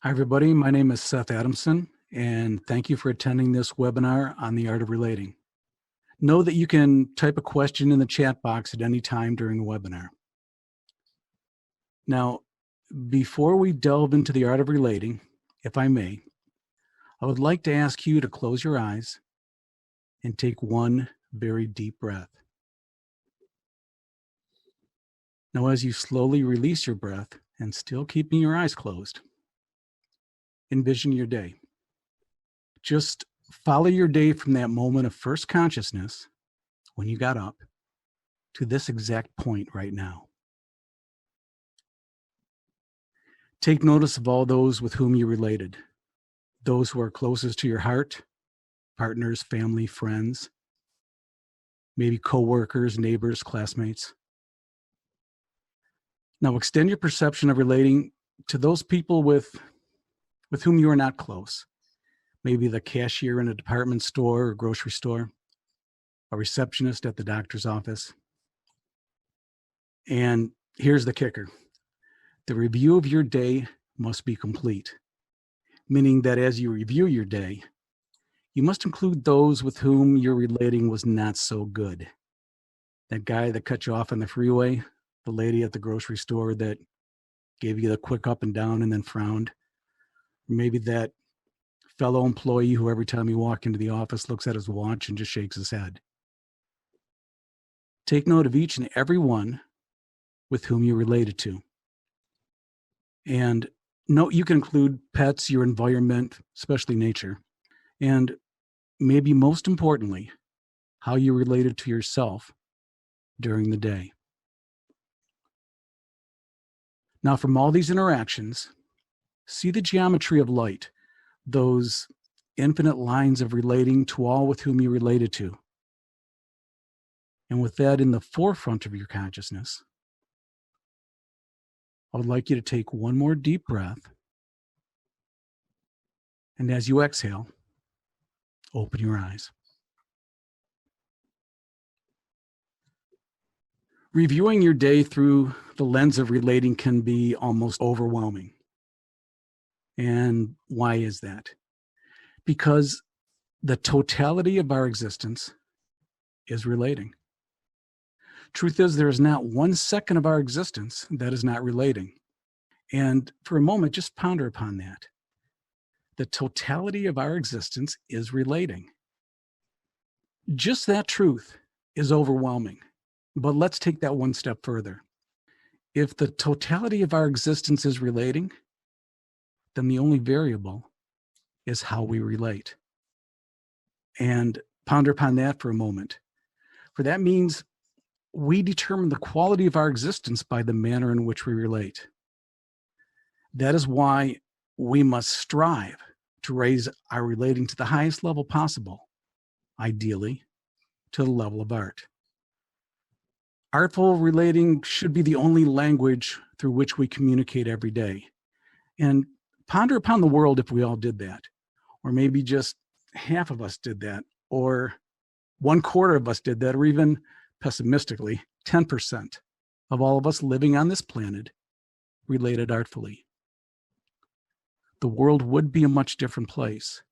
Hi, everybody. My name is Seth Adamson, and thank you for attending this webinar on the art of relating. Know that you can type a question in the chat box at any time during the webinar. Now, before we delve into the art of relating, if I may, I would like to ask you to close your eyes and take one very deep breath. Now, as you slowly release your breath and still keeping your eyes closed, envision your day. Just follow your day from that moment of first consciousness when you got up to this exact point right now. Take notice of all those with whom you related, those who are closest to your heart, partners, family, friends, maybe coworkers, neighbors, classmates. Now extend your perception of relating to those people with whom you are not close. Maybe the cashier in a department store or grocery store, a receptionist at the doctor's office. And here's the kicker. The review of your day must be complete, meaning that as you review your day, you must include those with whom your relating was not so good. That guy that cut you off on the freeway, the lady at the grocery store that gave you the quick up and down and then frowned, or maybe that fellow employee who every time you walk into the office looks at his watch and just shakes his head. Take note of each and every one with whom you related to. And note you can include pets, your environment, especially nature, and maybe most importantly, how you related to yourself during the day. Now, from all these interactions, see the geometry of light, those infinite lines of relating to all with whom you related to. And with that in the forefront of your consciousness, I would like you to take one more deep breath. And as you exhale, open your eyes. Reviewing your day through the lens of relating can be almost overwhelming. And why is that? Because the totality of our existence is relating. Truth is, there is not 1 second of our existence that is not relating. And for a moment, just ponder upon that. The totality of our existence is relating. Just that truth is overwhelming. But let's take that one step further. If the totality of our existence is relating, then the only variable is how we relate. And ponder upon that for a moment. For that means we determine the quality of our existence by the manner in which we relate. That is why we must strive to raise our relating to the highest level possible, ideally to the level of art. Artful relating should be the only language through which we communicate every day. And ponder upon the world if we all did that, or maybe just half of us did that, or 1/4 of us did that, or even pessimistically, 10% of all of us living on this planet related artfully. The world would be a much different place.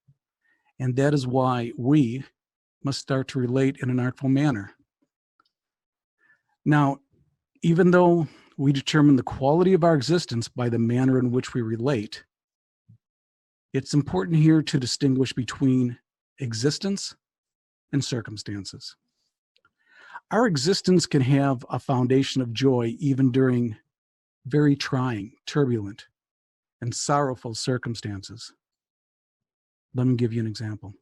And that is why we must start to relate in an artful manner. Now, even though we determine the quality of our existence by the manner in which we relate, it's important here to distinguish between existence and circumstances. Our existence can have a foundation of joy even during very trying, turbulent, and sorrowful circumstances. Let me give you an example.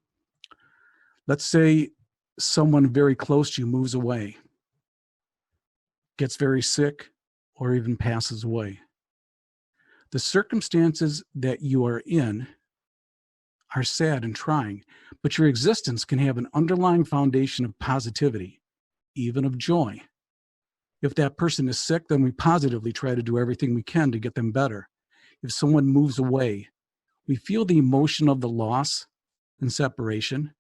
Let's say someone very close to you moves away, gets very sick, or even passes away. The circumstances that you are in are sad and trying, but your existence can have an underlying foundation of positivity, even of joy. If that person is sick, then we positively try to do everything we can to get them better. If someone moves away, we feel the emotion of the loss and separation,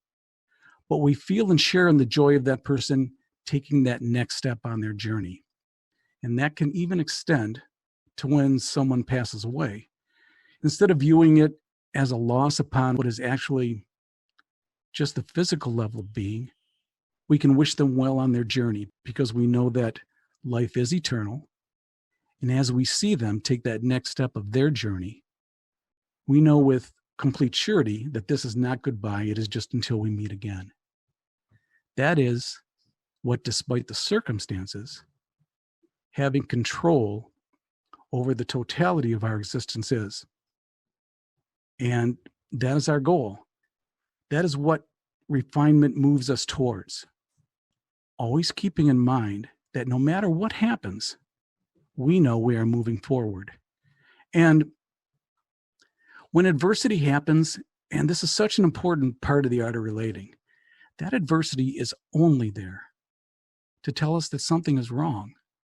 but we feel and share in the joy of that person taking that next step on their journey. And that can even extend to when someone passes away. Instead of viewing it as a loss upon what is actually just the physical level of being, we can wish them well on their journey because we know that life is eternal. And as we see them take that next step of their journey, we know with complete surety that this is not goodbye, it is just until we meet again. That is what, despite the circumstances, having control over the totality of our existence is. And that is our goal. That is what refinement moves us towards. Always keeping in mind that no matter what happens, we know we are moving forward. And when adversity happens, and this is such an important part of the art of relating, that adversity is only there to tell us that something is wrong.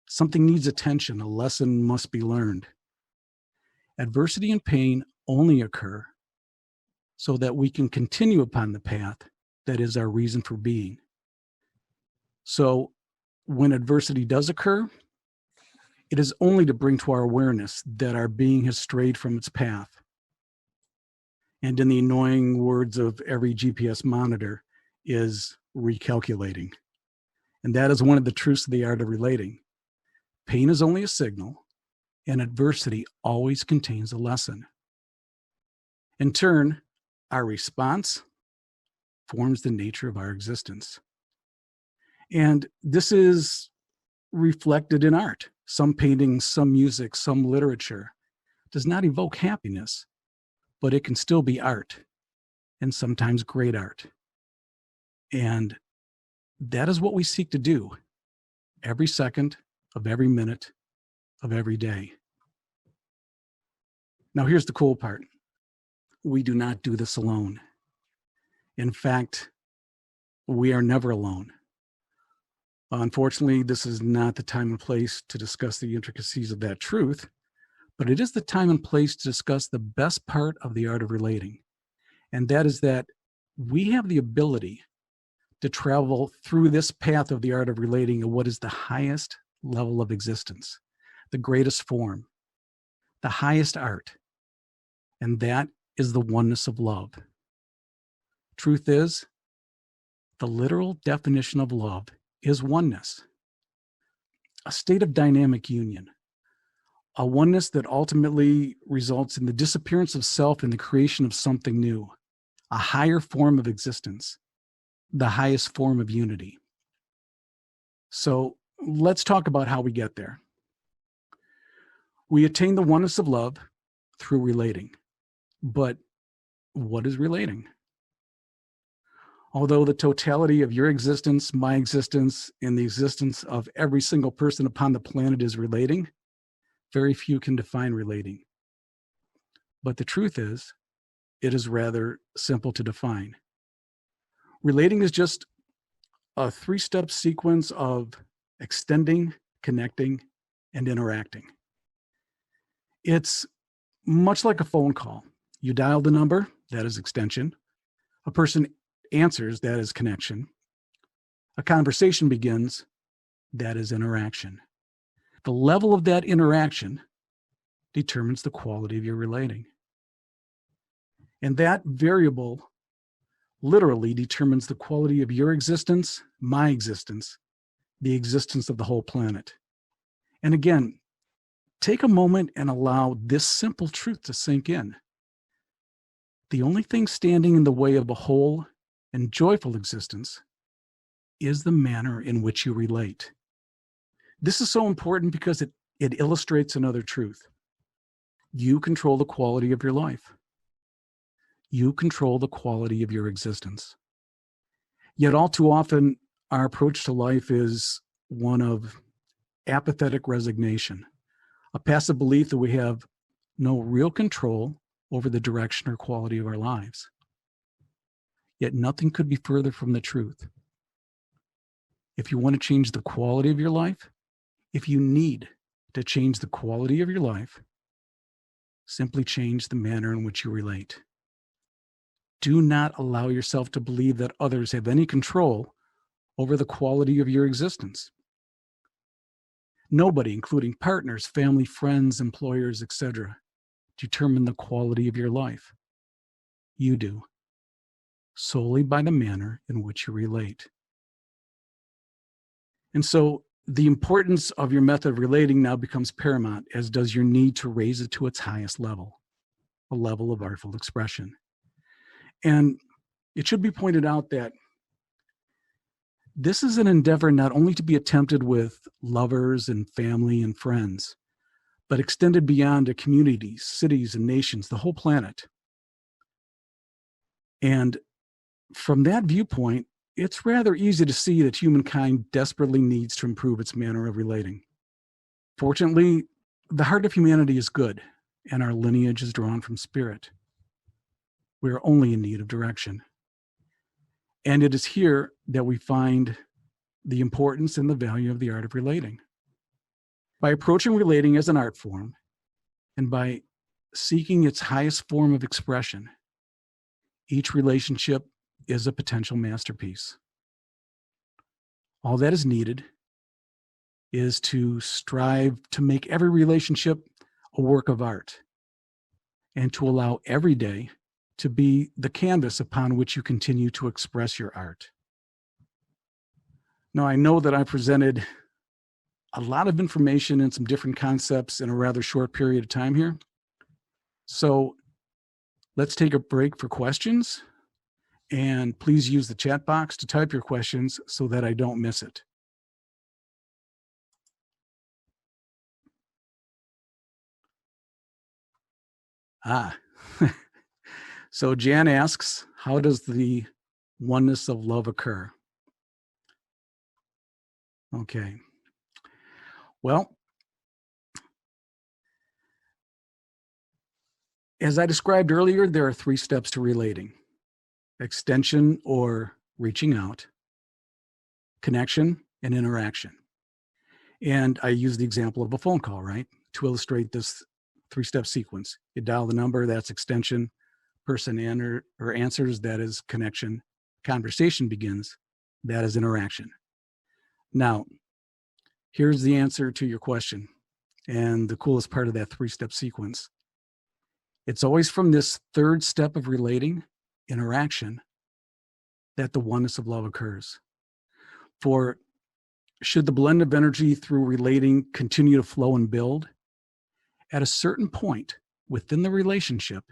Something needs attention. A lesson must be learned. Adversity and pain only occur so that we can continue upon the path that is our reason for being. So when adversity does occur, it is only to bring to our awareness that our being has strayed from its path. And in the annoying words of every GPS monitor, is recalculating. And that is one of the truths of the art of relating. Pain is only a signal, and adversity always contains a lesson. In turn, our response forms the nature of our existence. And this is reflected in art. Some paintings, some music, some literature does not evoke happiness, but it can still be art, and sometimes great art. And that is what we seek to do every second of every minute of every day. Now, here's the cool part. We do not do this alone. In fact, we are never alone. Unfortunately, this is not the time and place to discuss the intricacies of that truth, but it is the time and place to discuss the best part of the art of relating. And that is that we have the ability to travel through this path of the art of relating at what is the highest level of existence, the greatest form, the highest art. And that is the oneness of love. Truth is, the literal definition of love is oneness, a state of dynamic union, a oneness that ultimately results in the disappearance of self and the creation of something new, a higher form of existence, the highest form of unity. So let's talk about how we get there. We attain the oneness of love through relating. But what is relating? Although the totality of your existence, my existence, and the existence of every single person upon the planet is relating, very few can define relating. But the truth is, it is rather simple to define. Relating is just a 3-step sequence of extending, connecting, and interacting. It's much like a phone call. You dial the number, that is extension. A person answers, that is connection. A conversation begins, that is interaction. The level of that interaction determines the quality of your relating. And that variable literally determines the quality of your existence, my existence, the existence of the whole planet. And again, take a moment and allow this simple truth to sink in. The only thing standing in the way of a whole and joyful existence is the manner in which you relate. This is so important because it illustrates another truth. You control the quality of your life. You control the quality of your existence. Yet all too often, our approach to life is one of apathetic resignation, a passive belief that we have no real control over the direction or quality of our lives. Yet nothing could be further from the truth. If you want to change the quality of your life, if you need to change the quality of your life, simply change the manner in which you relate. Do not allow yourself to believe that others have any control over the quality of your existence. Nobody, including partners, family, friends, employers, etc., determine the quality of your life? You do, solely by the manner in which you relate. And so the importance of your method of relating now becomes paramount, as does your need to raise it to its highest level, a level of artful expression. And it should be pointed out that this is an endeavor not only to be attempted with lovers and family and friends, but extended beyond to communities, cities, and nations, the whole planet. And from that viewpoint, it's rather easy to see that humankind desperately needs to improve its manner of relating. Fortunately, the heart of humanity is good, and our lineage is drawn from spirit. We are only in need of direction. And it is here that we find the importance and the value of the art of relating. By approaching relating as an art form, and by seeking its highest form of expression, each relationship is a potential masterpiece. All that is needed is to strive to make every relationship a work of art, and to allow every day to be the canvas upon which you continue to express your art. Now, I know that I presented a lot of information and some different concepts in a rather short period of time here. So let's take a break for questions, and please use the chat box to type your questions so that I don't miss it. So Jan asks, how does the oneness of love occur? Okay. Well, as I described earlier, there are 3 steps to relating: extension or reaching out, connection, and interaction. And I use the example of a phone call, right, to illustrate this 3-step sequence. You dial the number, that's extension. Person answers, that is connection. Conversation begins, that is interaction. Now, here's the answer to your question, and the coolest part of that 3-step sequence. It's always from this 3rd step of relating, interaction, that the oneness of love occurs. For should the blend of energy through relating continue to flow and build, at a certain point within the relationship,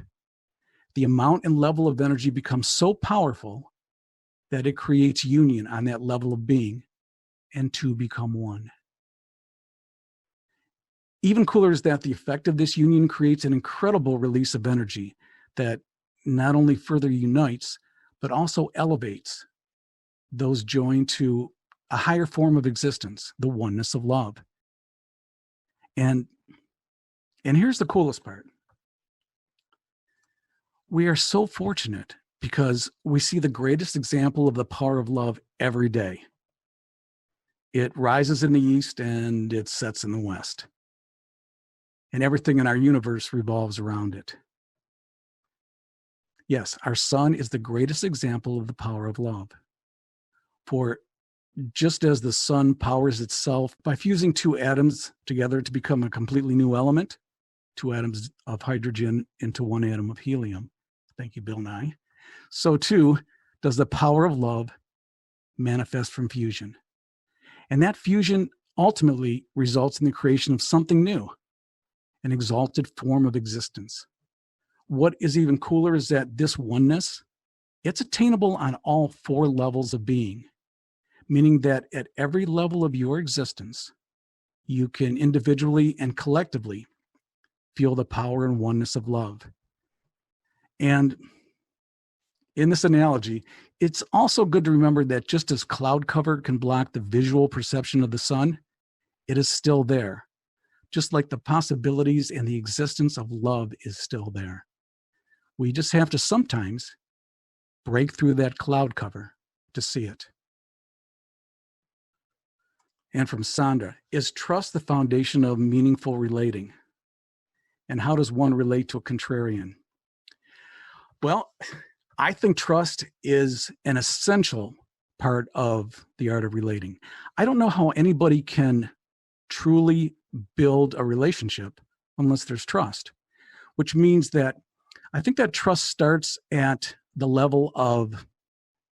the amount and level of energy becomes so powerful that it creates union on that level of being, and 2 become one. Even cooler is that the effect of this union creates an incredible release of energy that not only further unites, but also elevates those joined to a higher form of existence, the oneness of love. And here's the coolest part. We are so fortunate because we see the greatest example of the power of love every day. It rises in the east and it sets in the west. And everything in our universe revolves around it. Yes, our sun is the greatest example of the power of love. For just as the sun powers itself by fusing 2 atoms together to become a completely new element, 2 atoms of hydrogen into 1 atom of helium, thank you, Bill Nye, so too does the power of love manifest from fusion. And that fusion ultimately results in the creation of something new, an exalted form of existence. What is even cooler is that this oneness, it's attainable on all 4 levels of being, meaning that at every level of your existence, you can individually and collectively feel the power and oneness of love. And in this analogy, it's also good to remember that just as cloud cover can block the visual perception of the sun, it is still there, just like the possibilities and the existence of love is still there. We just have to sometimes break through that cloud cover to see it. And from Sandra, is trust the foundation of meaningful relating? And how does one relate to a contrarian? Well, I think trust is an essential part of the art of relating. I don't know how anybody can truly build a relationship unless there's trust. which means that I think that trust starts at the level of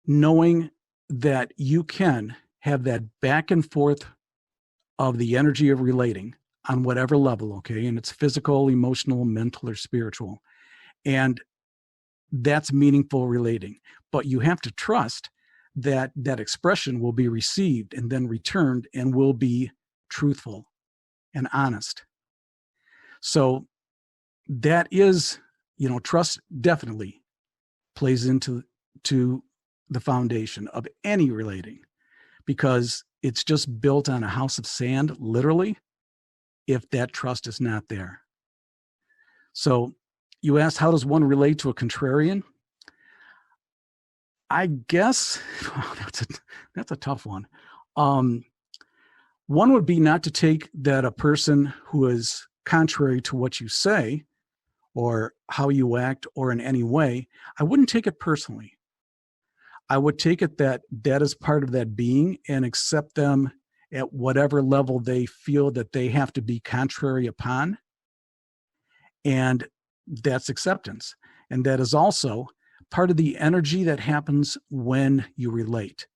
knowing that you can have that back and forth of the energy of relating on whatever level, okay? And it's physical, emotional, mental, or spiritual. And that's meaningful relating. But you have to trust that that expression will be received and then returned and will be truthful and honest. So that is, trust definitely plays into the foundation of any relating, because it's just built on a house of sand, literally, if that trust is not there. So you asked, how does one relate to a contrarian? I guess that's a tough one. One would be not to take that a person who is contrary to what you say or how you act or in any way, I wouldn't take it personally. I would take it that that is part of that being and accept them at whatever level they feel that they have to be contrary upon. And that's acceptance. And that is also part of the energy that happens when you relate.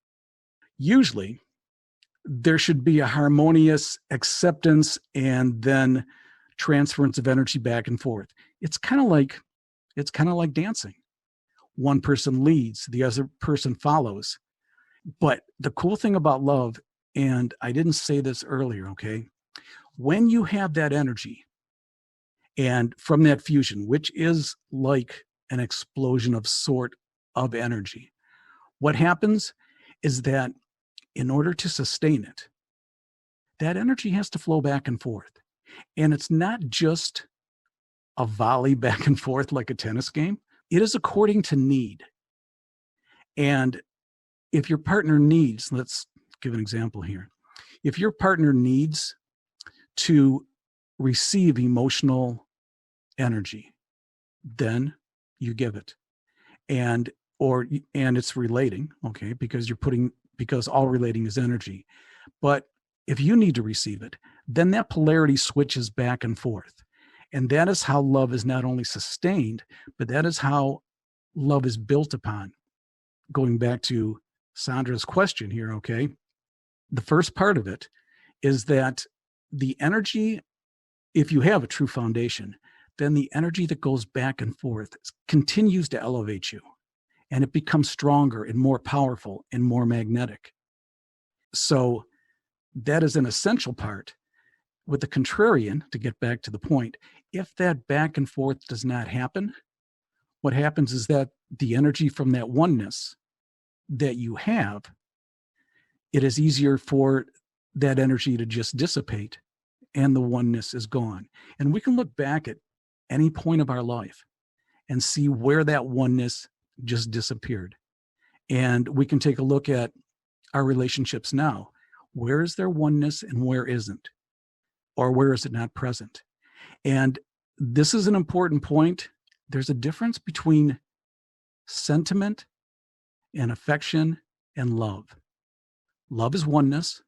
Usually, there should be a harmonious acceptance and then transference of energy back and forth. It's kind of like dancing. One person leads, the other person follows. But the cool thing about love, and I didn't say this earlier, okay? When you have that energy and from that fusion, which is like an explosion of sort of energy, what happens is that in order to sustain it, that energy has to flow back and forth. And it's not just a volley back and forth like a tennis game. It is according to need. And if your partner needs, let's give an example here. If your partner needs to receive emotional energy, then you give it. And it's relating, okay, because all relating is energy. But if you need to receive it, then that polarity switches back and forth. And that is how love is not only sustained, but that is how love is built upon. Going back to Sandra's question here, okay? The first part of it is that the energy, if you have a true foundation, then the energy that goes back and forth continues to elevate you, and it becomes stronger and more powerful and more magnetic. So that is an essential part. With the contrarian, to get back to the point, if that back and forth does not happen, what happens is that the energy from that oneness that you have, it is easier for that energy to just dissipate and the oneness is gone. And we can look back at any point of our life and see where that oneness just disappeared. And we can take a look at our relationships now. Where is there oneness and where isn't? Or where is it not present? And this is an important point. There's a difference between sentiment and affection and love. Love is oneness.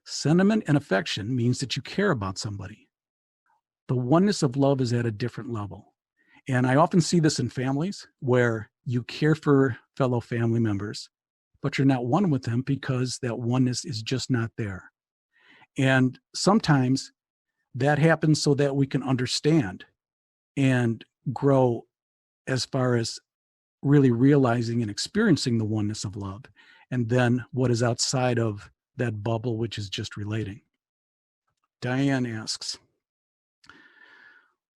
Sentiment and affection means that you care about somebody. The oneness of love is at a different level. And I often see this in families where you care for fellow family members, but you're not one with them because that oneness is just not there. And sometimes that happens so that we can understand and grow as far as really realizing and experiencing the oneness of love, and then what is outside of that bubble, which is just relating. Diane asks,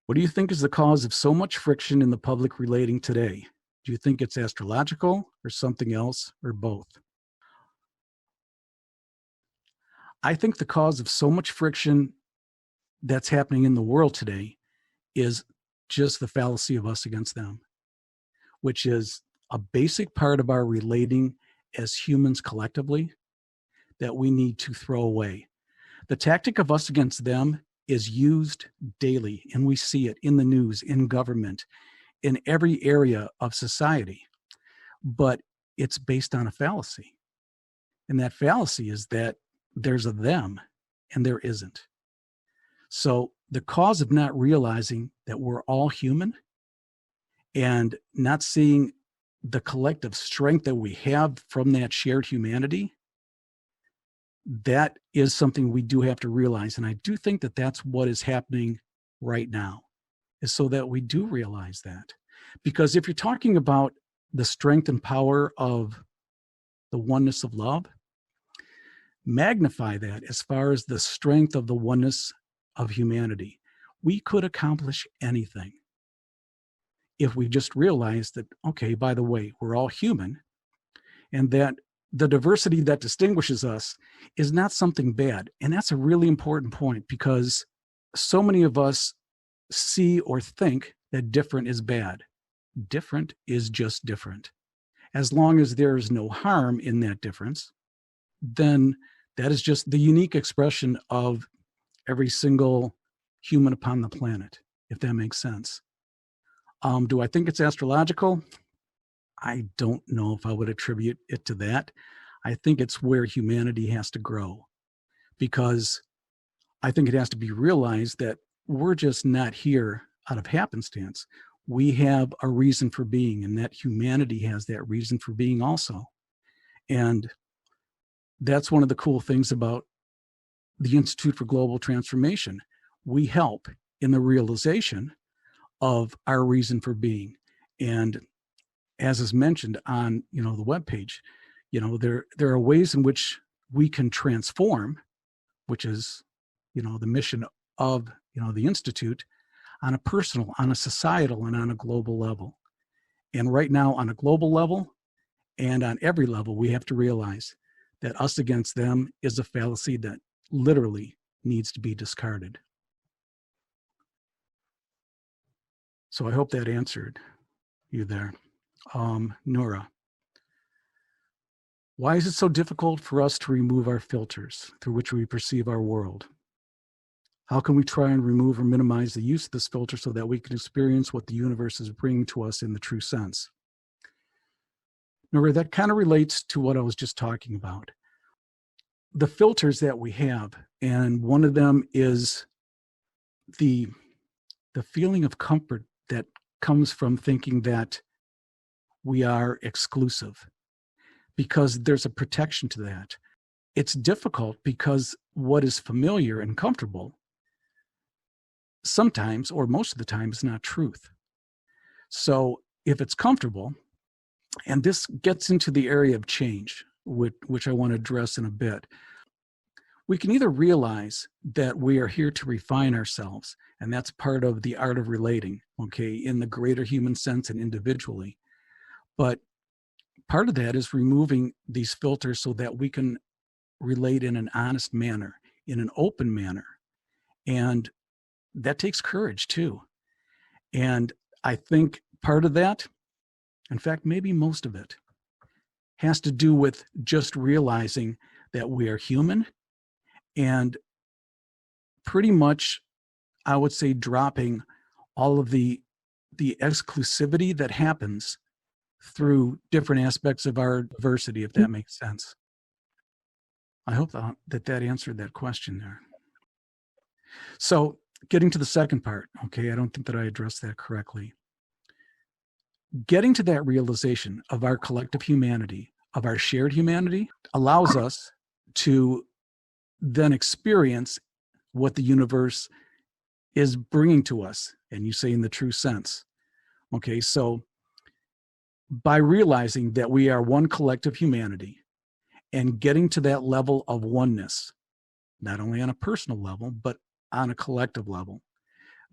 what do you think is the cause of so much friction in the public relating today? Do you think it's astrological or something else or both? I think the cause of so much friction that's happening in the world today is just the fallacy of us against them, which is a basic part of our relating as humans collectively that we need to throw away. The tactic of us against them is used daily, and we see it in the news, in government, in every area of society, but it's based on a fallacy. And that fallacy is that there's a them and there isn't. So the cause of not realizing that we're all human and not seeing the collective strength that we have from that shared humanity, that is something we do have to realize. And I do think that that's what is happening right now, is so that we do realize that. Because if you're talking about the strength and power of the oneness of love, magnify that as far as the strength of the oneness of humanity. We could accomplish anything if we just realized that, okay, by the way, we're all human, and that the diversity that distinguishes us is not something bad. And that's a really important point, because so many of us see or think that different is bad. Different is just different. As long as there is no harm in that difference, then that is just the unique expression of every single human upon the planet, if that makes sense. Do I think it's astrological? I don't know if I would attribute it to that. I think it's where humanity has to grow, because I think it has to be realized that we're just not here out of happenstance. We have a reason for being, and that humanity has that reason for being also. And that's one of the cool things about the Institute for Global Transformation. We help in the realization of our reason for being. And as is mentioned on, the webpage, there are ways in which we can transform, which is, the mission of, the Institute, on a personal, on a societal, and on a global level. And right now, on a global level and on every level, we have to realize that us against them is a fallacy that literally needs to be discarded. So I hope that answered you there. Nora, why is it so difficult for us to remove our filters through which we perceive our world? How can we try and remove or minimize the use of this filter so that we can experience what the universe is bringing to us in the true sense? Nora, that kind of relates to what I was just talking about. The filters that we have, and one of them is the feeling of comfort that comes from thinking that we are exclusive, because there's a protection to that. It's difficult because what is familiar and comfortable sometimes, or most of the time, is not truth. So if it's comfortable, and this gets into the area of change, which I want to address in a bit, we can either realize that we are here to refine ourselves, and that's part of the art of relating, okay, in the greater human sense and individually. But part of that is removing these filters so that we can relate in an honest manner, in an open manner. And that takes courage too. And I think part of that, in fact, maybe most of it, has to do with just realizing that we are human, and pretty much, I would say, dropping all of the exclusivity that happens through different aspects of our diversity, if that makes sense. I hope that answered that question there. So getting to the second part, okay, I don't think that I addressed that correctly. Getting to that realization of our collective humanity, of our shared humanity, allows us to then experience what the universe is bringing to us, and you say in the true sense. Okay, so by realizing that we are one collective humanity and getting to that level of oneness, not only on a personal level, but on a collective level,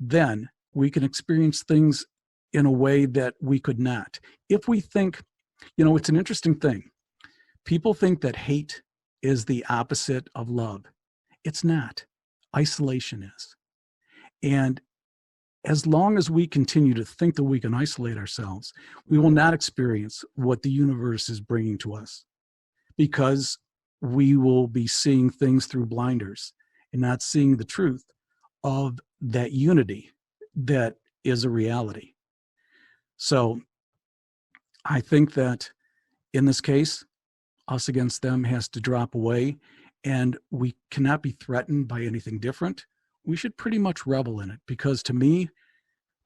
then we can experience things in a way that we could not. If we think, it's an interesting thing. People think that hate is the opposite of love. It's not. Isolation is. And as long as we continue to think that we can isolate ourselves, we will not experience what the universe is bringing to us, because we will be seeing things through blinders and not seeing the truth of that unity that is a reality. So I think that in this case, us against them has to drop away, and we cannot be threatened by anything different. we should pretty much revel in it, because to me,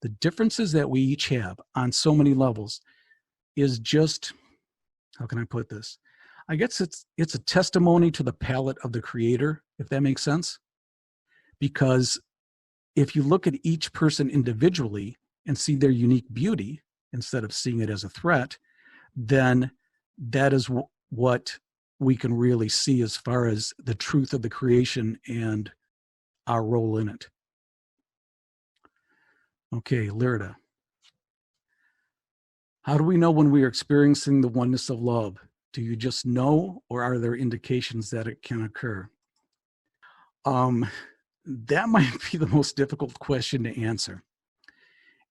the differences that we each have on so many levels is just, how can I put this? I guess it's a testimony to the palette of the creator, if that makes sense. Because if you look at each person individually and see their unique beauty instead of seeing it as a threat, then that is what we can really see as far as the truth of the creation and our role in it. Okay, Lyrda. How do we know when we are experiencing the oneness of love? Do you just know, or are there indications that it can occur? That might be the most difficult question to answer.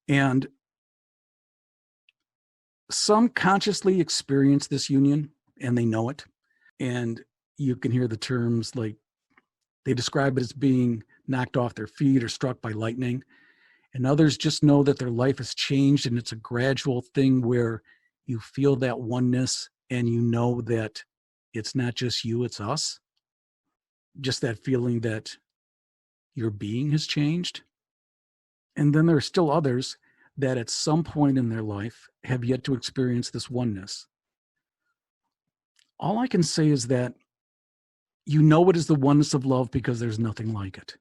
And some consciously experience this union and they know it. And you can hear the terms like they describe it as being knocked off their feet or struck by lightning. And others just know that their life has changed, and it's a gradual thing where you feel that oneness and you know that it's not just you, it's us. Just that feeling that your being has changed. And then there are still others that at some point in their life have yet to experience this oneness. All I can say is that you know it is the oneness of love because there's nothing like it.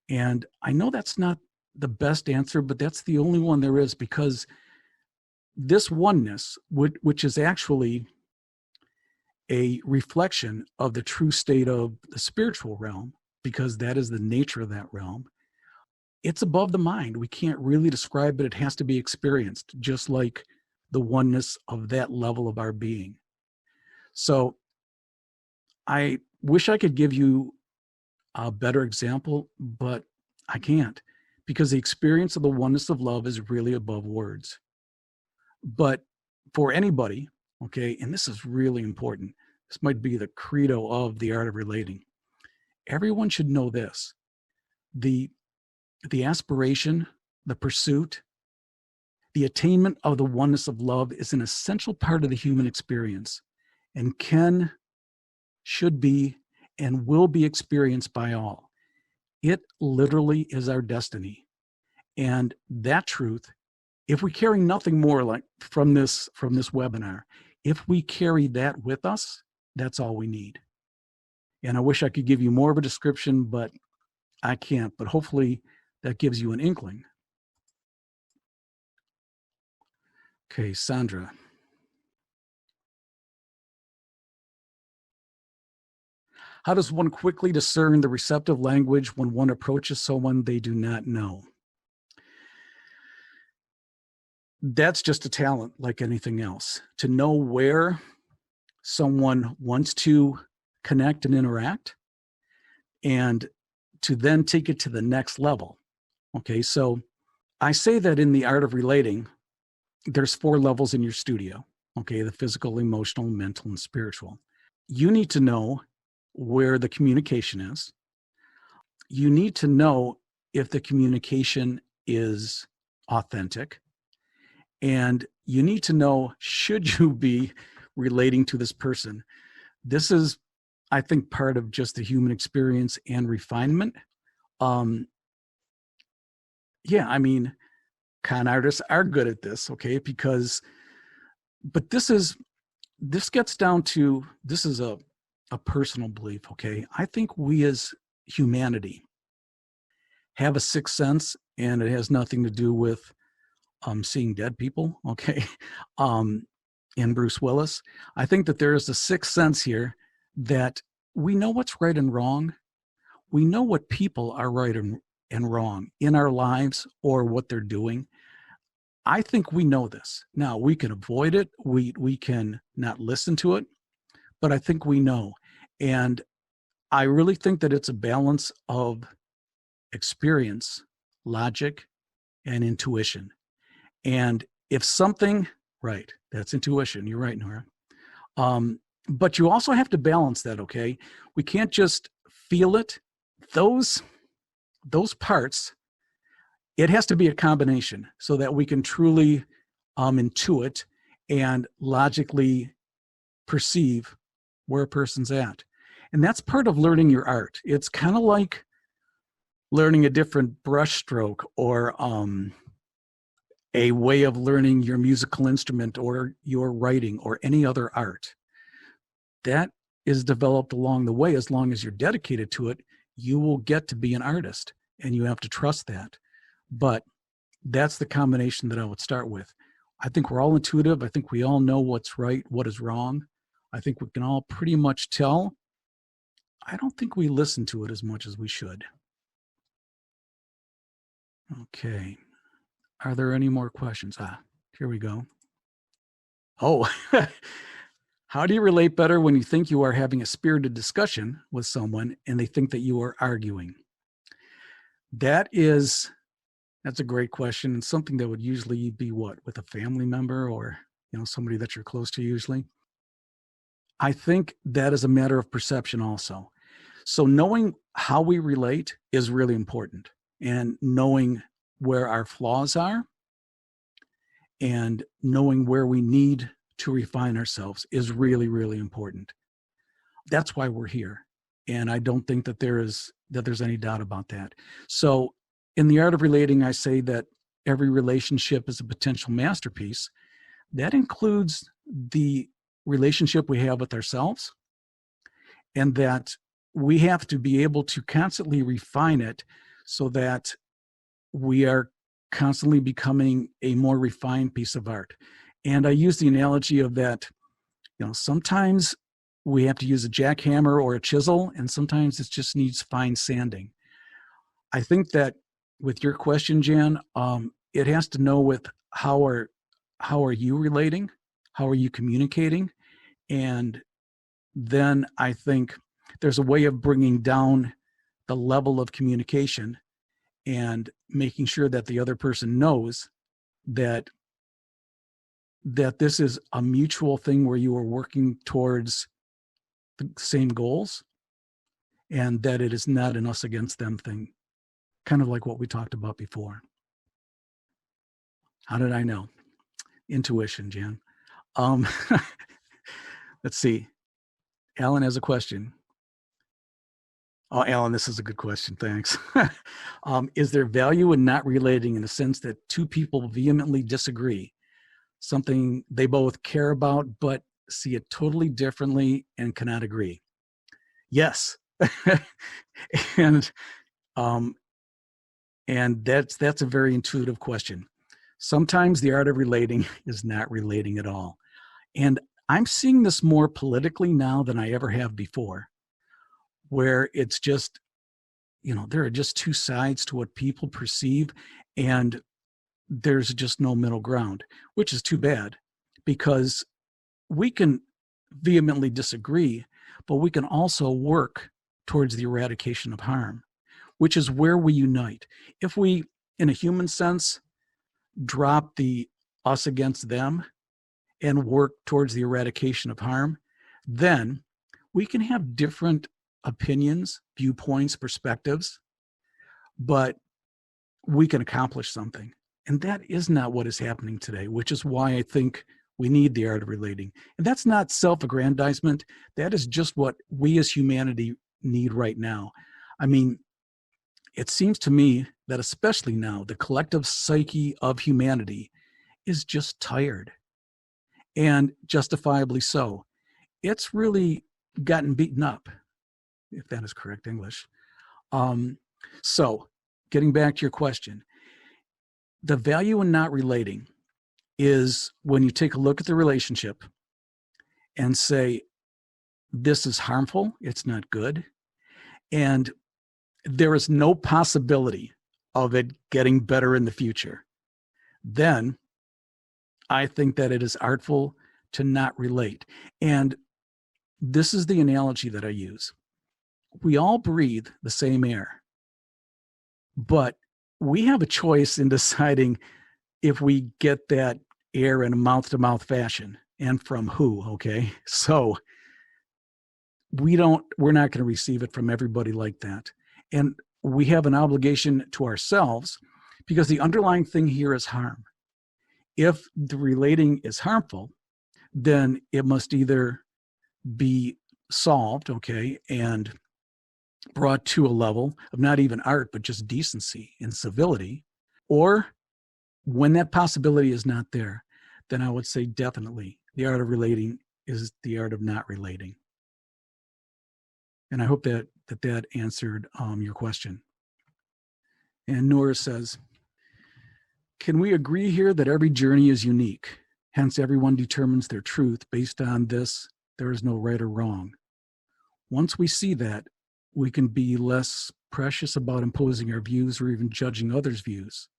And I know that's not the best answer, but that's the only one there is, because this oneness, which is actually a reflection of the true state of the spiritual realm, because that is the nature of that realm, it's above the mind. We can't really describe it. It has to be experienced, just like the oneness of that level of our being. So I wish I could give you a better example, but I can't, because the experience of the oneness of love is really above words. But for anybody, okay, and this is really important, this might be the credo of the art of relating. Everyone should know this. The aspiration, the pursuit, the attainment of the oneness of love is an essential part of the human experience, and should be, and will be experienced by all. It literally is our destiny. And that truth, if we carry nothing more like from this webinar, if we carry that with us, that's all we need. And I wish I could give you more of a description, but I can't. But hopefully that gives you an inkling. Okay, Sandra. How does one quickly discern the receptive language when one approaches someone they do not know? That's just a talent like anything else. To know where someone wants to connect and interact, and to then take it to the next level. Okay, so I say that in the art of relating, there's 4 levels in your studio. Okay, the physical, emotional, mental, and spiritual. You need to know where the communication is. You need to know if the communication is authentic. And you need to know, should you be relating to this person? This is, I think, part of just the human experience and refinement. Yeah, I mean, con artists are good at this, okay? But this gets down to, this is a personal belief, okay? I think we as humanity have a sixth sense, and it has nothing to do with seeing dead people, okay? And Bruce Willis. I think that there is a sixth sense here that we know what's right and wrong. We know what people are right and wrong in our lives or what they're doing. I think we know this. Now, we can avoid it. We can not listen to it, but I think we know. And I really think that it's a balance of experience, logic, and intuition. And if something, right, that's intuition. You're right, Nora. But you also have to balance that, okay? We can't just feel it. Those parts, it has to be a combination so that we can truly intuit and logically perceive where a person's at. And that's part of learning your art. It's kind of like learning a different brush stroke, or a way of learning your musical instrument or your writing or any other art. That is developed along the way. As long as you're dedicated to it, you will get to be an artist, and you have to trust that. But that's the combination that I would start with. I think we're all intuitive. I think we all know what's right, what is wrong. I think we can all pretty much tell. I don't think we listen to it as much as we should. Okay. Are there any more questions? Here we go. Oh, how do you relate better when you think you are having a spirited discussion with someone and they think that you are arguing? That's a great question, and something that would usually be what, with a family member or, somebody that you're close to usually. I think that is a matter of perception also. So knowing how we relate is really important, and knowing where our flaws are and knowing where we need to refine ourselves is really, really important. That's why we're here. And I don't think that there's any doubt about that. So in the art of relating, I say that every relationship is a potential masterpiece. That includes the relationship we have with ourselves, and that we have to be able to constantly refine it so that we are constantly becoming a more refined piece of art. And I use the analogy of that, sometimes we have to use a jackhammer or a chisel, and sometimes it just needs fine sanding. I think that with your question, Jan, it has to know with how are you relating? How are you communicating? And then I think there's a way of bringing down the level of communication and making sure that the other person knows that this is a mutual thing where you are working towards the same goals, and that it is not an us against them thing, kind of like what we talked about before. How did I know? Intuition, Jan. Let's see. Alan has a question. Oh, Alan, this is a good question. Thanks. Is there value in not relating in the sense that two people vehemently disagree, something they both care about but see it totally differently and cannot agree? Yes. and that's a very intuitive question. Sometimes the art of relating is not relating at all. And I'm seeing this more politically now than I ever have before, where it's just, there are just two sides to what people perceive, and there's just no middle ground, which is too bad, because we can vehemently disagree, but we can also work towards the eradication of harm, which is where we unite. If we, in a human sense, drop the us against them and work towards the eradication of harm, then we can have different opinions, viewpoints, perspectives, but we can accomplish something. And that is not what is happening today, which is why I think we need the art of relating. And that's not self-aggrandizement. That is just what we as humanity need right now. I mean, it seems to me that especially now, the collective psyche of humanity is just tired, and justifiably so. It's really gotten beaten up, if that is correct English. So getting back to your question, the value in not relating is when you take a look at the relationship and say, this is harmful, it's not good, and there is no possibility of it getting better in the future. Then I think that it is artful to not relate. And this is the analogy that I use. We all breathe the same air, but we have a choice in deciding if we get that air in a mouth-to-mouth fashion and from who, okay? So we're not going to receive it from everybody like that. And we have an obligation to ourselves, because the underlying thing here is harm. If the relating is harmful, then it must either be solved, okay, and brought to a level of not even art, but just decency and civility. Or when that possibility is not there, then I would say definitely the art of relating is the art of not relating. And I hope that answered your question. And Nora says, can we agree here that every journey is unique? Hence, everyone determines their truth based on this. There is no right or wrong. Once we see that, we can be less precious about imposing our views or even judging others' views.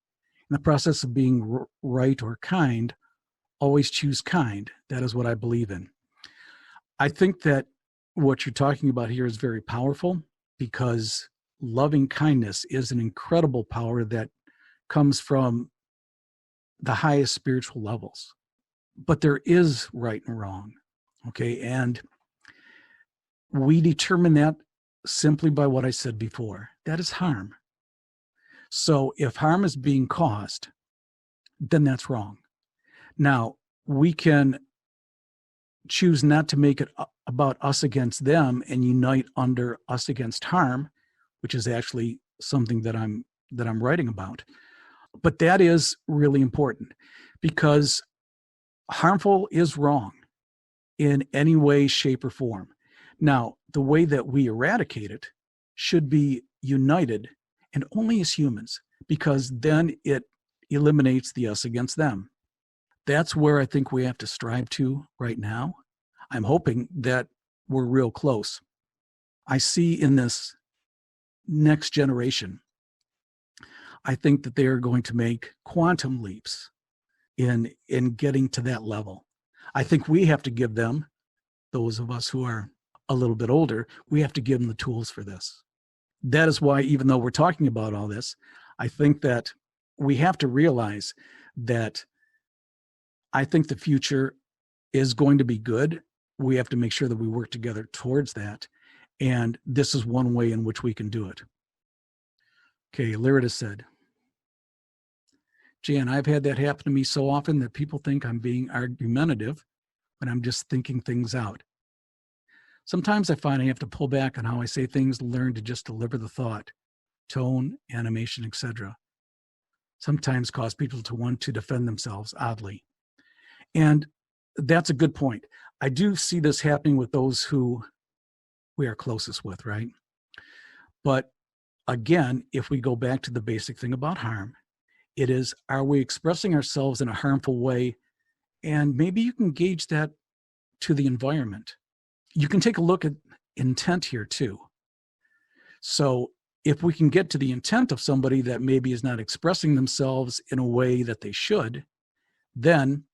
In the process of being right or kind, always choose kind. That is what I believe in. I think that what you're talking about here is very powerful, because loving kindness is an incredible power that comes from the highest spiritual levels. But there is right and wrong, okay? And we determine that simply by what I said before. That is harm. So if harm is being caused, then that's wrong. Now, we can choose not to make it about us against them and unite under us against harm, which is actually something that I'm writing about. But that is really important, because harmful is wrong in any way, shape, or form. Now, the way that we eradicate it should be united, and only as humans, because then it eliminates the us against them. That's where I think we have to strive to right now. I'm hoping that we're real close. I see in this next generation, I think that they are going to make quantum leaps in getting to that level. I think we have to give them, those of us who are a little bit older, we have to give them the tools for this. That is why, even though we're talking about all this, I think that we have to realize that I think the future is going to be good. We have to make sure that we work together towards that. And this is one way in which we can do it. Okay, Lyrita said, Jan, I've had that happen to me so often that people think I'm being argumentative when I'm just thinking things out. Sometimes I find I have to pull back on how I say things to learn to just deliver the thought, tone, animation, etc. Sometimes cause people to want to defend themselves oddly. And that's a good point. I do see this happening with those who we are closest with, right? But again, if we go back to the basic thing about harm, it is, are we expressing ourselves in a harmful way? And maybe you can gauge that to the environment. You can take a look at intent here too. So if we can get to the intent of somebody that maybe is not expressing themselves in a way that they should, then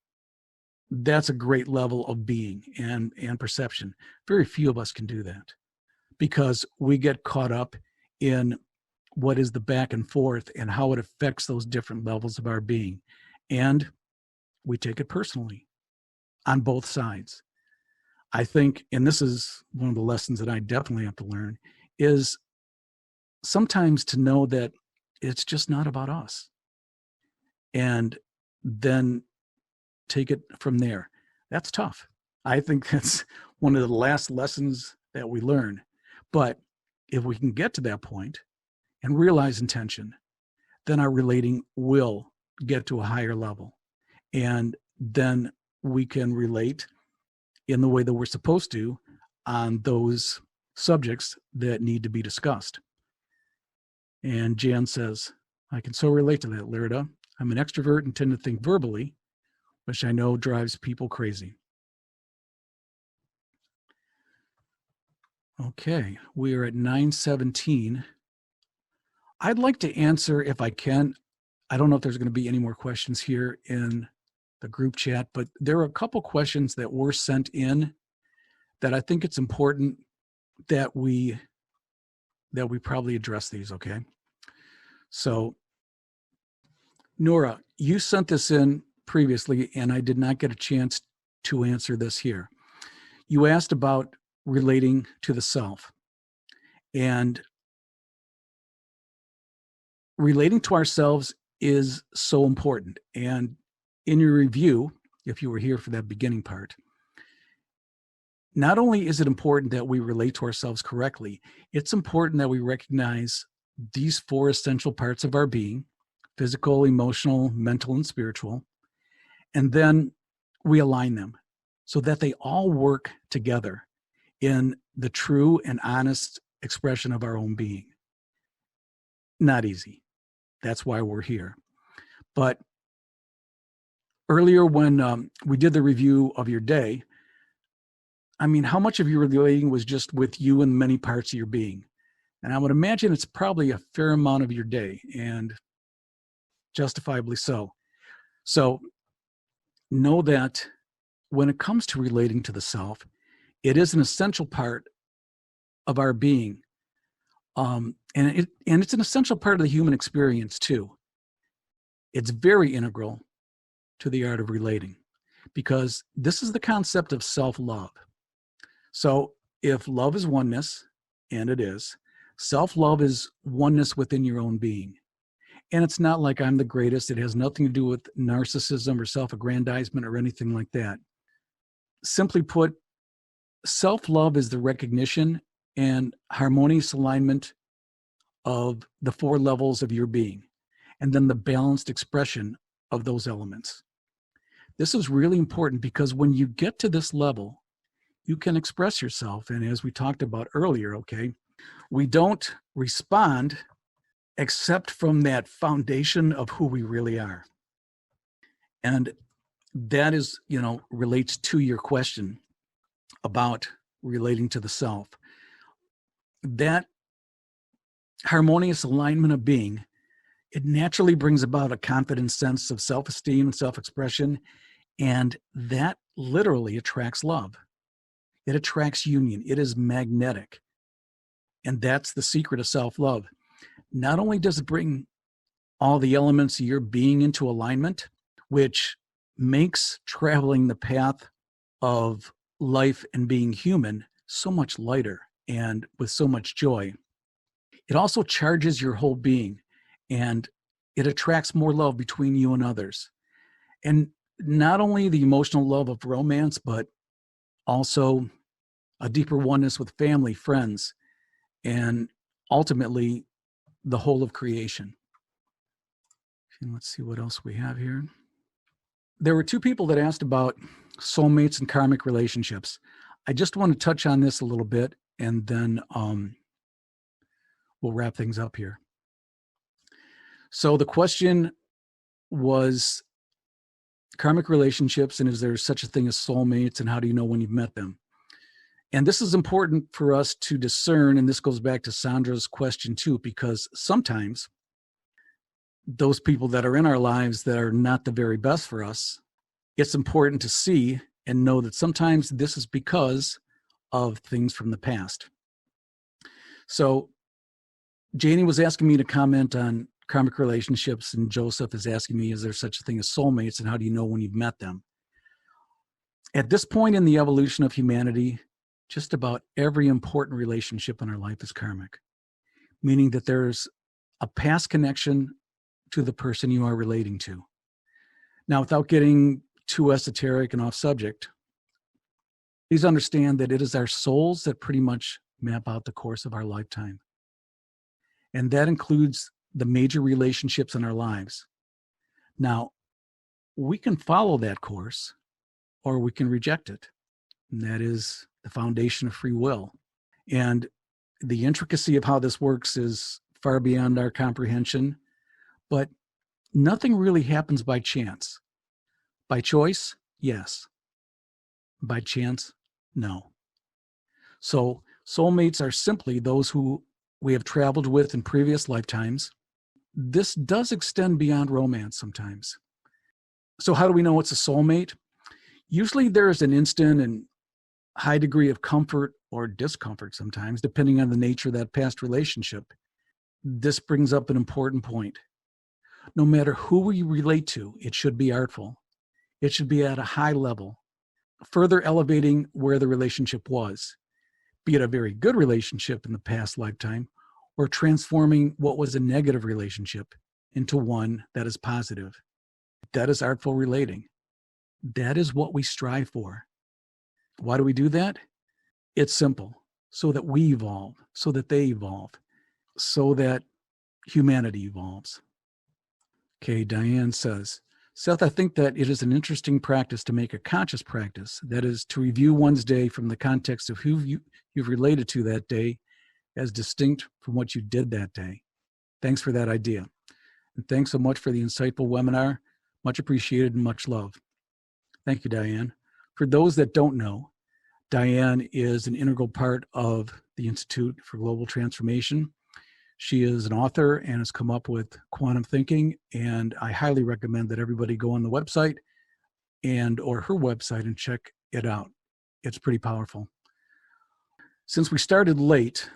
that's a great level of being and perception. Very few of us can do that, because we get caught up in what is the back and forth and how it affects those different levels of our being. And we take it personally on both sides. I think, and this is one of the lessons that I definitely have to learn, is sometimes to know that it's just not about us. And then take it from there. That's tough. I think that's one of the last lessons that we learn. But if we can get to that point and realize intention, then our relating will get to a higher level. And then we can relate in the way that we're supposed to on those subjects that need to be discussed. And Jan says, I can so relate to that, Lyrita. I'm an extrovert and tend to think verbally, which I know drives people crazy. Okay, we are at 9:17. I'd like to answer, if I can. I don't know if there's going to be any more questions here in the group chat, but there are a couple questions that were sent in that I think it's important that we probably address these, okay? So, Nora, you sent this in previously, and I did not get a chance to answer this here. You asked about relating to the self. And relating to ourselves is so important. And in your review, if you were here for that beginning part, not only is it important that we relate to ourselves correctly, it's important that we recognize these four essential parts of our being: physical, emotional, mental, and spiritual. And then we align them so that they all work together in the true and honest expression of our own being. Not easy. That's why we're here. But earlier when we did the review of your day, I mean, how much of your relating was just with you and many parts of your being? And I would imagine it's probably a fair amount of your day, and justifiably so. So know that when it comes to relating to the self, it is an essential part of our being. And it's an essential part of the human experience too. It's very integral to the art of relating, because this is the concept of self-love. So if love is oneness, and it is, self-love is oneness within your own being. And it's not like I'm the greatest. It has nothing to do with narcissism or self-aggrandizement or anything like that. Simply put, self-love is the recognition and harmonious alignment of the four levels of your being, and then the balanced expression of those elements. This is really important because when you get to this level, you can express yourself. And as we talked about earlier, okay, we don't respond except from that foundation of who we really are. And that is, relates to your question about relating to the self. That harmonious alignment of being, it naturally brings about a confident sense of self-esteem and self-expression, and that literally attracts love. It attracts union. It is magnetic. And that's the secret of self-love. Not only does it bring all the elements of your being into alignment, which makes traveling the path of life and being human so much lighter and with so much joy, it also charges your whole being, and it attracts more love between you and others. And not only the emotional love of romance, but also a deeper oneness with family, friends, and ultimately the whole of creation. And let's see what else we have here. There were two people that asked about soulmates and karmic relationships. I just want to touch on this a little bit, and then we'll wrap things up here. So the question was karmic relationships, and is there such a thing as soulmates, and how do you know when you've met them? And this is important for us to discern, and this goes back to Sandra's question too, because sometimes those people that are in our lives that are not the very best for us, it's important to see and know that sometimes this is because of things from the past. So Janie was asking me to comment on karmic relationships, and Joseph is asking me, is there such a thing as soulmates, and how do you know when you've met them? At this point in the evolution of humanity, just about every important relationship in our life is karmic, meaning that there's a past connection to the person you are relating to. Now, without getting too esoteric and off subject, please understand that it is our souls that pretty much map out the course of our lifetime. And that includes the major relationships in our lives. Now, we can follow that course or we can reject it. And that is the foundation of free will. And the intricacy of how this works is far beyond our comprehension, but nothing really happens by chance. By choice, yes. By chance, no. So soulmates are simply those who we have traveled with in previous lifetimes. This does extend beyond romance sometimes. So how do we know it's a soulmate? Usually there's an instant and high degree of comfort or discomfort sometimes, depending on the nature of that past relationship. This brings up an important point. No matter who we relate to, it should be artful. It should be at a high level, further elevating where the relationship was, be it a very good relationship in the past lifetime, or transforming what was a negative relationship into one that is positive. That is artful relating. That is what we strive for. Why do we do that? It's simple, so that we evolve, so that they evolve, so that humanity evolves. Okay, Diane says, Seth, I think that it is an interesting practice to make a conscious practice. That is, to review one's day from the context of who you've related to that day as distinct from what you did that day. Thanks for that idea. And thanks so much for the insightful webinar. Much appreciated and much love. Thank you, Diane. For those that don't know, Diane is an integral part of the Institute for Global Transformation. She is an author and has come up with quantum thinking, and I highly recommend that everybody go on the website or her website and check it out. It's pretty powerful. Since we started late,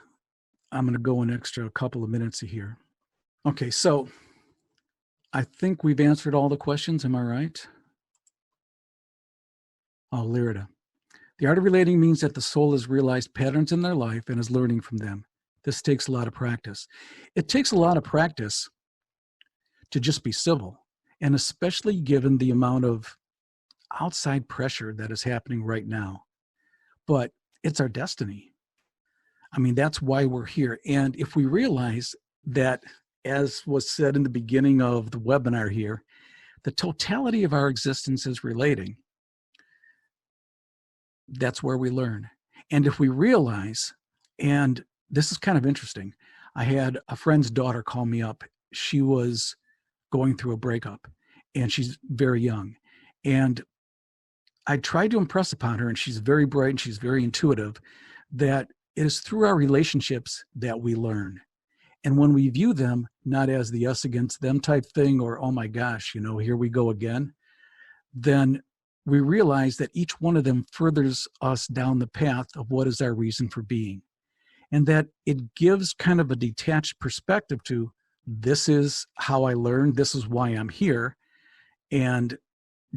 I'm going to go an extra couple of minutes here. Okay, so I think we've answered all the questions. Am I right? Oh, Lyrida. The art of relating means that the soul has realized patterns in their life and is learning from them. This takes a lot of practice. It takes a lot of practice to just be civil, and especially given the amount of outside pressure that is happening right now. But it's our destiny. I mean, that's why we're here. And if we realize that, as was said in the beginning of the webinar here, the totality of our existence is relating, that's where we learn. And if we realize, and this is kind of interesting, I had a friend's daughter call me up. She was going through a breakup, and she's very young. And I tried to impress upon her, and she's very bright and she's very intuitive, that it is through our relationships that we learn. And when we view them not as the us against them type thing, or, oh my gosh, here we go again, then we realize that each one of them furthers us down the path of what is our reason for being. And that it gives kind of a detached perspective to, this is how I learned, this is why I'm here. And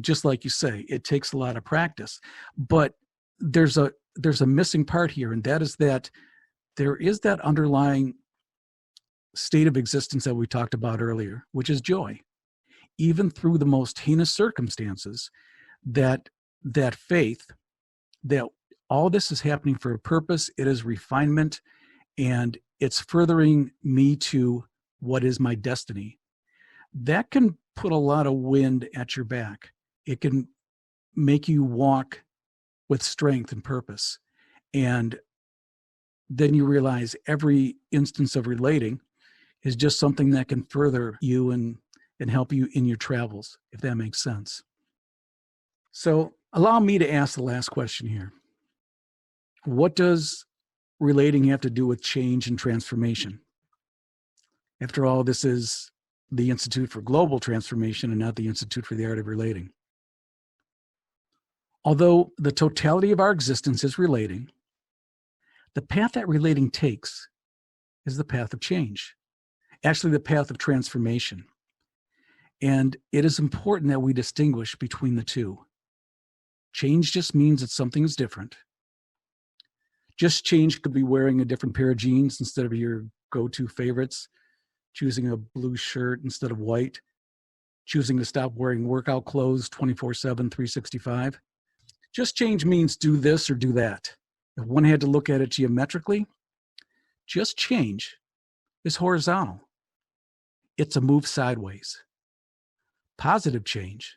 just like you say, it takes a lot of practice. But there's a missing part here, and that is that there is that underlying state of existence that we talked about earlier, which is joy. Even through the most heinous circumstances, that faith, that all this is happening for a purpose, it is refinement, and it's furthering me to what is my destiny. That can put a lot of wind at your back. It can make you walk with strength and purpose. And then you realize every instance of relating is just something that can further you and help you in your travels, if that makes sense. So allow me to ask the last question here. What does relating have to do with change and transformation? After all, this is the Institute for Global Transformation and not the Institute for the Art of Relating. Although the totality of our existence is relating, the path that relating takes is the path of change, actually the path of transformation. And it is important that we distinguish between the two. Change just means that something is different. Just change could be wearing a different pair of jeans instead of your go-to favorites, choosing a blue shirt instead of white, choosing to stop wearing workout clothes 24/7, 365. Just change means do this or do that. If one had to look at it geometrically, just change is horizontal. It's a move sideways. Positive change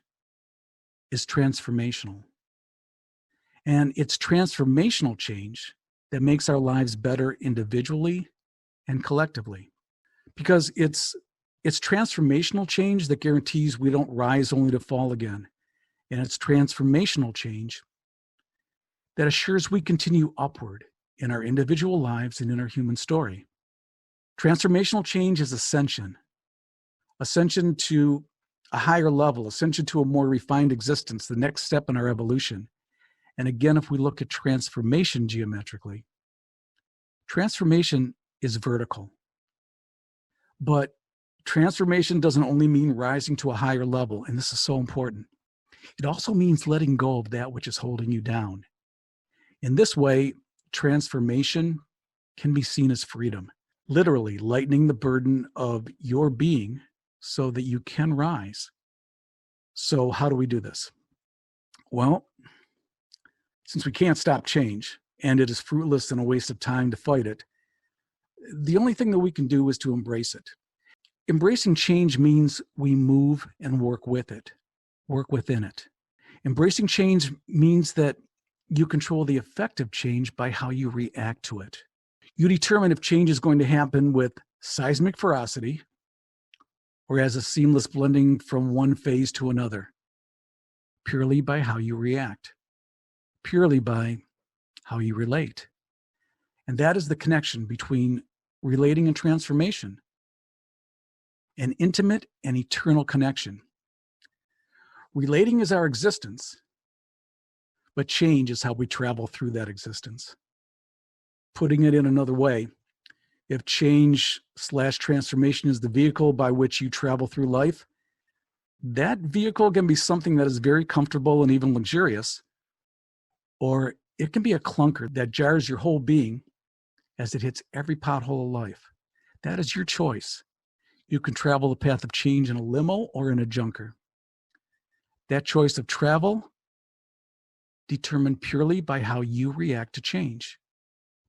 is transformational. And it's transformational change that makes our lives better individually and collectively. Because it's transformational change that guarantees we don't rise only to fall again. And it's transformational change that assures we continue upward in our individual lives and in our human story. Transformational change is ascension. Ascension to a higher level, ascension to a more refined existence, the next step in our evolution. And again, if we look at transformation geometrically, transformation is vertical. But transformation doesn't only mean rising to a higher level, and this is so important. It also means letting go of that which is holding you down. In this way, transformation can be seen as freedom, literally lightening the burden of your being so that you can rise. So how do we do this? Well, since we can't stop change, and it is fruitless and a waste of time to fight it. The only thing that we can do is to embrace it. Embracing change means we move and work with it, work within it. Embracing change means that you control the effect of change by how you react to it. You determine if change is going to happen with seismic ferocity or as a seamless blending from one phase to another, purely by how you react, purely by how you relate. And that is the connection between relating and transformation, an intimate and eternal connection. Relating is our existence, but change is how we travel through that existence. Putting it in another way, if change/transformation is the vehicle by which you travel through life, that vehicle can be something that is very comfortable and even luxurious, or it can be a clunker that jars your whole being as it hits every pothole of life. That is your choice. You can travel the path of change in a limo or in a junker. That choice of travel determined purely by how you react to change,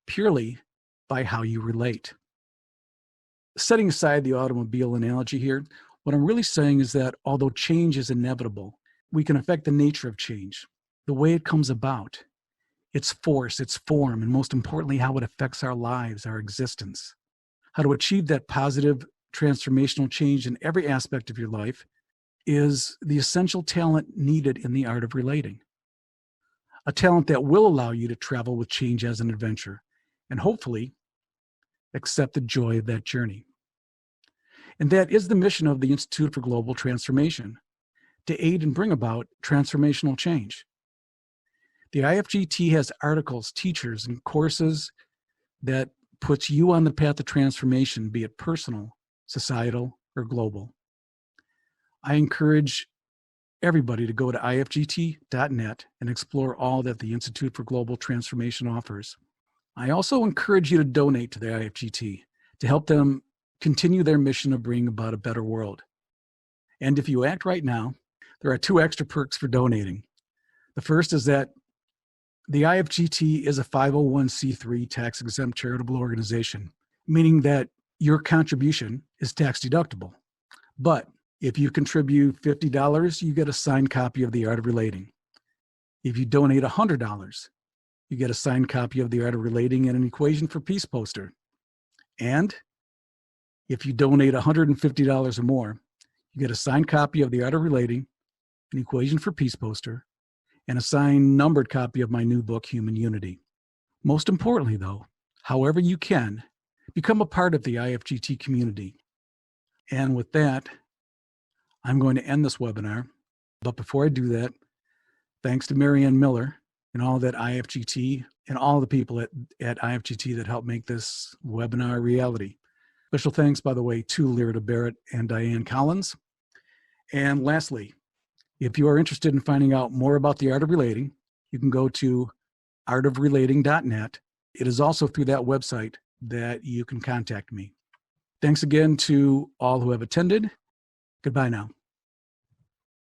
purely by how you relate. Setting aside the automobile analogy here, what I'm really saying is that although change is inevitable, we can affect the nature of change, the way it comes about, its force, its form, and most importantly, how it affects our lives, our existence. How to achieve that positive transformational change in every aspect of your life is the essential talent needed in the art of relating. A talent that will allow you to travel with change as an adventure and hopefully accept the joy of that journey. And that is the mission of the Institute for Global Transformation, to aid and bring about transformational change. The IFGT has articles, teachers, and courses that puts you on the path of transformation, be it personal, societal, or global. I encourage everybody to go to ifgt.net and explore all that the Institute for Global Transformation offers. I also encourage you to donate to the IFGT to help them continue their mission of bringing about a better world. And if you act right now, there are 2 extra perks for donating. The first is that the IFGT is a 501c3 tax-exempt charitable organization, meaning that your contribution is tax deductible. But if you contribute $50, you get a signed copy of The Art of Relating. If you donate $100, you get a signed copy of The Art of Relating and an Equation for Peace poster. And if you donate $150 or more, you get a signed copy of The Art of Relating, an Equation for Peace poster, and a signed numbered copy of my new book, Human Unity. Most importantly, though, however you can, become a part of the IFGT community. And with that, I'm going to end this webinar. But before I do that, thanks to Marianne Miller and all that IFGT and all the people at IFGT that helped make this webinar a reality. Special thanks, by the way, to Lyrda Barrett and Diane Collins. And lastly, if you are interested in finding out more about the art of relating, you can go to artofrelating.net. It is also through that website that you can contact me. Thanks again to all who have attended. Goodbye now.